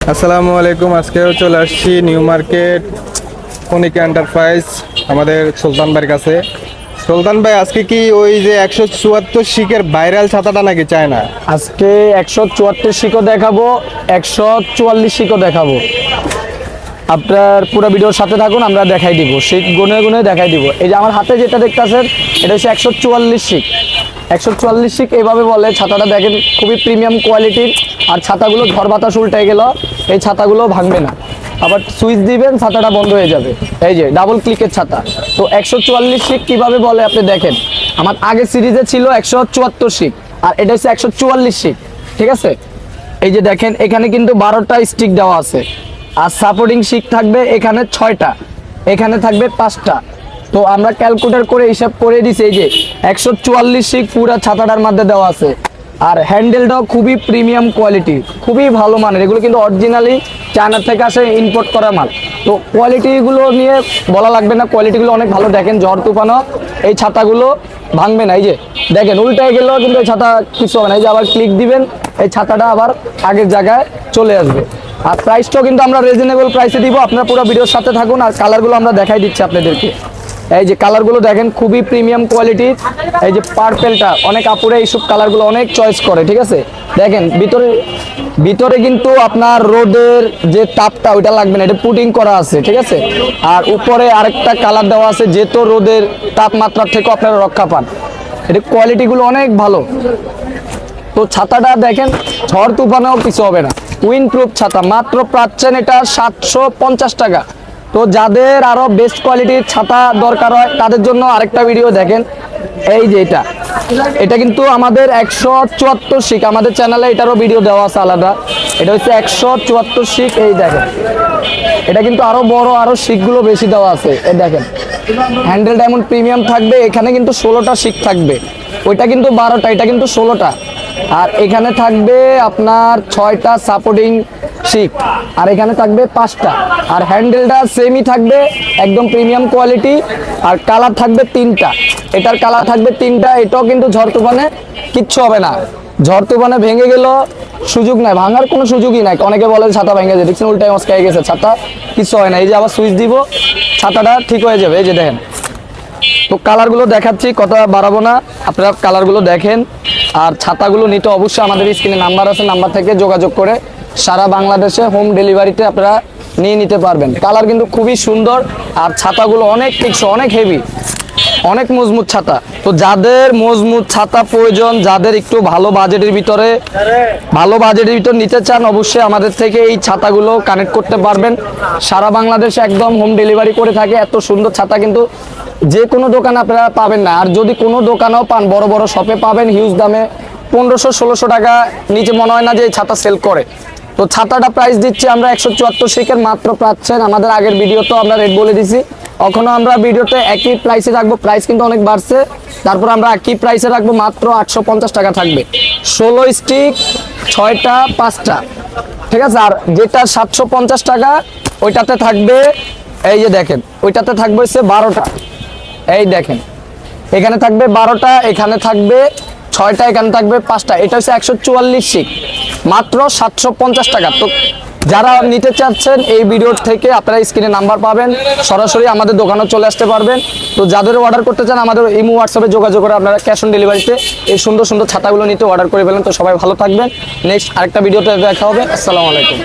আসসালামু আলাইকুম। আজকেও চলে আসছি নিউ মার্কেট কনিকা এন্টারপ্রাইজ আমাদের সুলতান ভাইয়ের কাছে। সুলতান ভাই, আজকে কি ওই যে 174 শিকের ভাইরাল ছাতাটা নাকি চায় না? আজকে 174 শিকও দেখাবো, 144 শিকও দেখাবো। আপনার পুরো ভিডিওর সাথে থাকুন, আমরা দেখাই দিব, শিক গুনে গুনে দেখাই দিব। এই যে আমার হাতে যেটা দেখতেছেন এটা হচ্ছে 144 শিক। 144 শিক এইভাবে বলে। ছাতাটা দেখেন খুবই প্রিমিয়াম কোয়ালিটির। আর ছাতাগুলো ঝড় বাতাস উল্টে গেল এই ছাতাগুলো ভাঙবে না। আবার সুইচ দিবেন ছাতাটা বন্ধ হয়ে যাবে। এই যে ডাবল ক্লিকের ছাতা। তো 144 শিক কিভাবে বলে আপনি দেখেন। আমার আগের সিরিজে ছিল 174 শিক, আর এটা হচ্ছে 144 শিক। ঠিক আছে, এই যে দেখেন এখানে কিন্তু 12টা স্টিক দেওয়া আছে। আর সাপোর্টিং শিক থাকবে এখানে 6টা, এখানে থাকবে 5টা। তো আমরা ক্যালকুলেটর করে হিসাব করে দিছি। এই যে 144 শিক পুরো ছাতাটার মধ্যে দেওয়া আছে। আর হ্যান্ডেলটাও খুবই প্রিমিয়াম কোয়ালিটি, খুবই ভালো মানের। এগুলো কিন্তু অরিজিনালি চায়না থেকে আসে, ইম্পোর্ট করা মাল। তো কোয়ালিটিগুলো নিয়ে বলা লাগবে না, কোয়ালিটিগুলো অনেক ভালো। দেখেন ঝড় তুফানও এই ছাতাগুলো ভাঙবে না। এই যে দেখেন উল্টায় গেলেও কিন্তু এই ছাতা কিছু হবে না। এই যে আবার ক্লিক দিবেন, এই ছাতাটা আবার আগের জায়গায় চলে আসবে। আর প্রাইসটাও কিন্তু আমরা রিজনেবল প্রাইসে দিব। আপনারা পুরো ভিডিওর সাথে থাকুন। আর কালারগুলো আমরা দেখাই দিচ্ছি আপনাদেরকে। এই যে কালারগুলো দেখেন খুবই প্রিমিয়াম কোয়ালিটির। এই যে পার্পেলটা অনেক আপুরে এইসব কালারগুলো অনেক চয়েস করে। ঠিক আছে, দেখেন ভিতরে কিন্তু আপনার রোদের যে তাপটা ওইটা লাগবে না, এটা পুটিং করা আছে। ঠিক আছে, আর উপরে আরেকটা কালার দেওয়া আছে, যেহেতু রোদের তাপমাত্রা থেকে আপনারা রক্ষা পান। এটা কোয়ালিটিগুলো অনেক ভালো। তো ছাতাটা দেখেন ঝড় তুফানেও কিছু হবে না, উইন্ড প্রুফ ছাতা। মাত্র পাচ্ছেন এটা 750 টাকা। তো যাদের আরো বেস্ট কোয়ালিটির ছাতা দরকার হয় তাদের জন্য আরেকটা ভিডিও দেখেন। এই যে এটা কিন্তু আমাদের 174 শিক, আমাদের চ্যানেলে এটারও ভিডিও দেওয়া আছে আলাদা। এটা হচ্ছে 174 শিক। এই দেখেন এটা কিন্তু আরো বড়, আরো শিকগুলো বেশি দেওয়া আছে। এই দেখেন হ্যান্ডেল ডায়মন্ড প্রিমিয়াম থাকবে। এখানে কিন্তু 16টা শিক থাকবে, ওইটা কিন্তু 12টা, এটা কিন্তু 16টা। আর এখানে থাকবে আপনার 6টা সাপোর্টিং শিক, আর এখানে থাকবে 5টা। আর হ্যান্ডেলটা সেমই থাকবে, একদম প্রিমিয়াম কোয়ালিটি। আর কালার থাকবে 3টা, এটার কালার থাকবে 3টা। এটাও কিন্তু ঝড় তুফানে কিচ্ছু হবে না। ঝড় তুফানে ভেঙে গেল সুযোগ নাই, ভাঙার কোনো সুযোগই নাই। অনেকে বলে ছাতা ভেঙে যায়, দেখছেন উল্টায় মস্কাই গেছে, ছাতা কিছু হয় না। এই যে আবার সুইচ দিব, ছাতাটা ঠিক হয়ে যাবে। এই যে দেখেন। তো কালারগুলো দেখাচ্ছি, কথা বাড়াবো না, আপনারা কালারগুলো দেখেন। আর ছাতাগুলো নিতে অবশ্যই আমাদের স্ক্রিনে নাম্বার আছে, নাম্বার থেকে যোগাযোগ করে সারা বাংলাদেশে হোম ডেলিভারিতে আপনারা নিয়ে নিতে পারবেন। কালার কিন্তু খুবই সুন্দর। আর ছাতাগুলো অনেক টেকসই, অনেক হেভি, অনেক মজবুত ছাতা। তো যাদের মজবুত ছাতা প্রয়োজন, যাদের একটু ভালো বাজেটের ভিতরে নিতে চান, অবশ্যই আমাদের থেকে এই ছাতাগুলো কানেক্ট করতে পারবেন। সারা বাংলাদেশে একদম হোম ডেলিভারি করে থাকে। এত সুন্দর ছাতা কিন্তু যে কোনো দোকানে আপনারা পাবেন না। আর যদি কোনো দোকানেও পান, বড় বড় শপে পাবেন হিউজ দামে, 1500-1600 টাকা নিচে মনে হয় না যে এই ছাতা সেল করে। তো ছাতাটা প্রাইস দিচ্ছি আমরা 174 শিকের, মাত্র পাচ্ছেন। আমাদের আগের ভিডিও তো আমরা রেট বলে দিছি, এখনো আমরা ভিডিওতে একই প্রাইসে রাখবো। প্রাইস কিন্তু অনেক বাড়ছে, তারপর আমরা একই প্রাইসে রাখবো, মাত্র 850 টাকা থাকবে। 16 স্টিক, 6টা, 5টা। ঠিক আছে, আর যেটা 750 টাকা ওইটাতে থাকবে, এই যে দেখেন ওইটাতে থাকবে হচ্ছে 12টা। এই দেখেন এখানে থাকবে 12টা, এখানে থাকবে 6টা, এখানে থাকবে 5টা। এটা হচ্ছে 144 শিক, মাত্র 750 টাকা। তো যারা নিতে চাচ্ছেন এই ভিডিওর থেকে আপনারা স্ক্রিনে নাম্বার পাবেন, সরাসরি আমাদের দোকানে চলে আসতে পারবেন। তো যাদের অর্ডার করতে চান আমাদের ইমো হোয়াটসঅ্যাপে যোগাযোগ করে আপনারা ক্যাশ অন ডেলিভারিতে এই সুন্দর সুন্দর ছাতাগুলো নিতে অর্ডার করে ফেলেন। তো সবাই ভালো থাকবেন, নেক্সট আরেকটা ভিডিওতে দেখা হবে। আসসালামু আলাইকুম।